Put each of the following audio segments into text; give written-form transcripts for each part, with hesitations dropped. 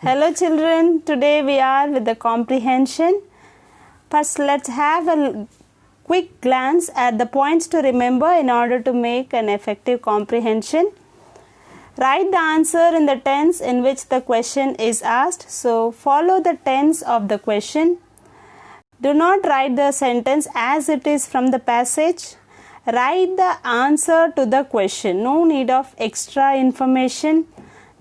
Hello children, today we are with the comprehension. First let's have a quick glance at the points to remember in order to make an effective comprehension. Write the answer in the tense in which the question is asked. So follow the tense of the question. Do not write the sentence as it is from the passage. Write the answer to the question. No need of extra information.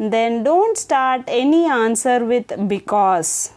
Then don't start any answer with because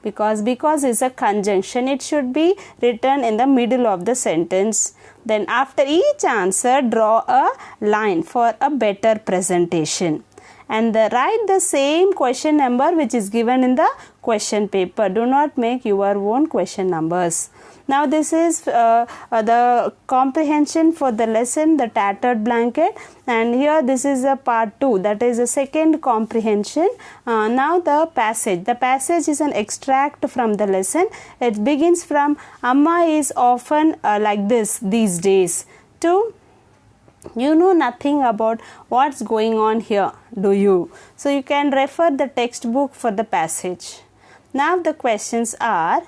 is a conjunction. It should be written in the middle of the sentence. Then after each answer, draw a line for a better presentation. And write the same question number which is given in the question paper. Do not make your own question numbers. Now this is the comprehension for the lesson, the tattered blanket, and here this is a part 2, that is a second comprehension. Now the passage. The passage is an extract from the lesson. It begins from Amma is often like this these days to you know nothing about what's going on here, do you? So you can refer the textbook for the passage. Now the questions are,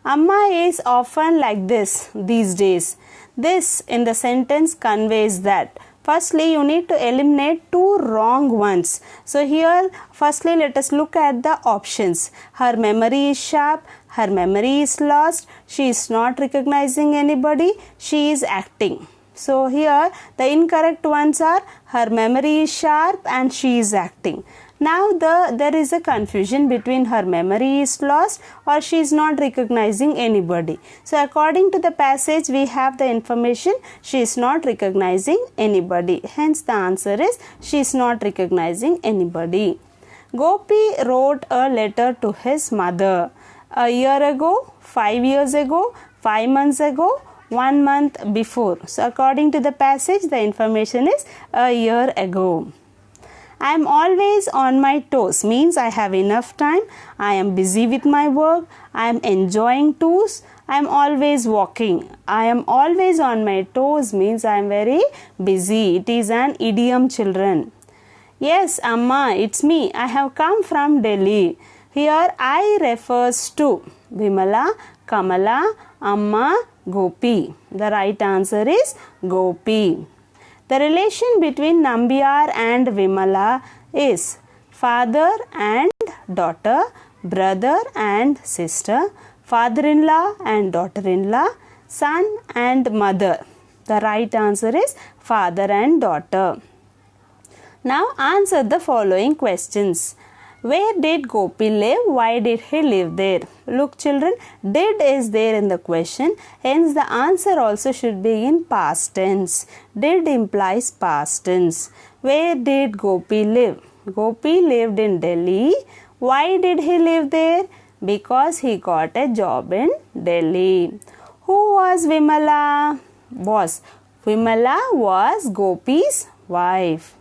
Amma is often like this these days. This in the sentence conveys that. Firstly, you need to eliminate two wrong ones. So here, firstly, let us look at the options. Her memory is sharp. Her memory is lost. She is not recognizing anybody. She is acting. So here the incorrect ones are her memory is sharp and she is acting. Now there is a confusion between her memory is lost or she is not recognizing anybody. So according to the passage we have the information she is not recognizing anybody. Hence the answer is she is not recognizing anybody. Gopi wrote a letter to his mother a year ago, 5 years ago, 5 months ago, 1 month before. So according to the passage the information is a year ago. I am always on my toes means I have enough time. I am busy with my work. I am enjoying tours. I am always walking. I am always on my toes means I am very busy. It is an idiom, children. Yes, Amma, it's me. I have come from Delhi. Here I refers to Vimala, Kamala, Amma, Gopi. The right answer is Gopi. The relation between Nambiar and Vimala is father and daughter, brother and sister, father-in-law and daughter-in-law, son and mother. The right answer is father and daughter. Now answer the following questions. Where did Gopi live? Why did he live there? Look children, did is there in the question. Hence the answer also should be in past tense. Did implies past tense. Where did Gopi live? Gopi lived in Delhi. Why did he live there? Because he got a job in Delhi. Who was Vimala? Vimala was Gopi's wife.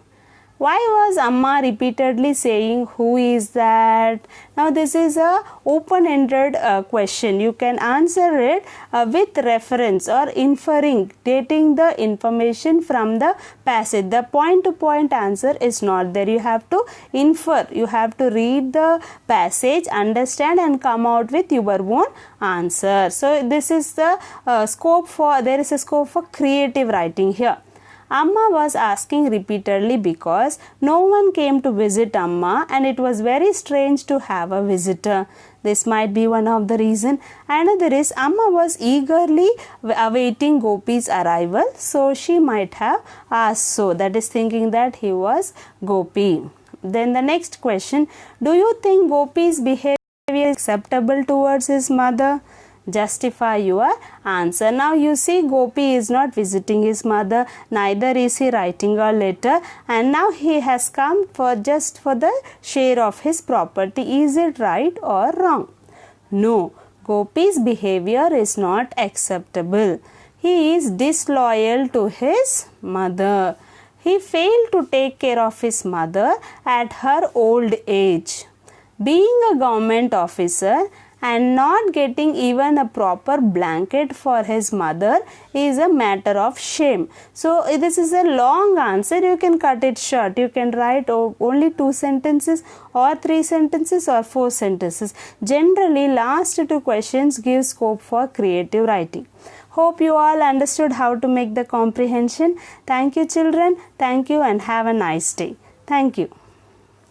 Why was Amma repeatedly saying who is that? Now this is a open-ended question. You can answer it with reference or inferring, dating the information from the passage. The point-to-point answer is not there. You have to infer. You have to read the passage, understand and come out with your own answer. So this is the there is a scope for creative writing here. Amma was asking repeatedly because no one came to visit Amma and it was very strange to have a visitor. This might be one of the reasons. Another is Amma was eagerly awaiting Gopi's arrival, so she might have asked so. That is thinking that he was Gopi. Then the next question, do you think Gopi's behavior is acceptable towards his mother? Justify your answer. Now you see Gopi is not visiting his mother, neither is he writing a letter, and now he has come just for the share of his property. Is it right or wrong? No, Gopi's behavior is not acceptable. He is disloyal to his mother. He failed to take care of his mother at her old age. Being a government officer and not getting even a proper blanket for his mother is a matter of shame. So this is a long answer. You can cut it short. You can write only 2 sentences or 3 sentences or 4 sentences. Generally, last 2 questions give scope for creative writing. Hope you all understood how to make the comprehension. Thank you, children. Thank you and have a nice day. Thank you.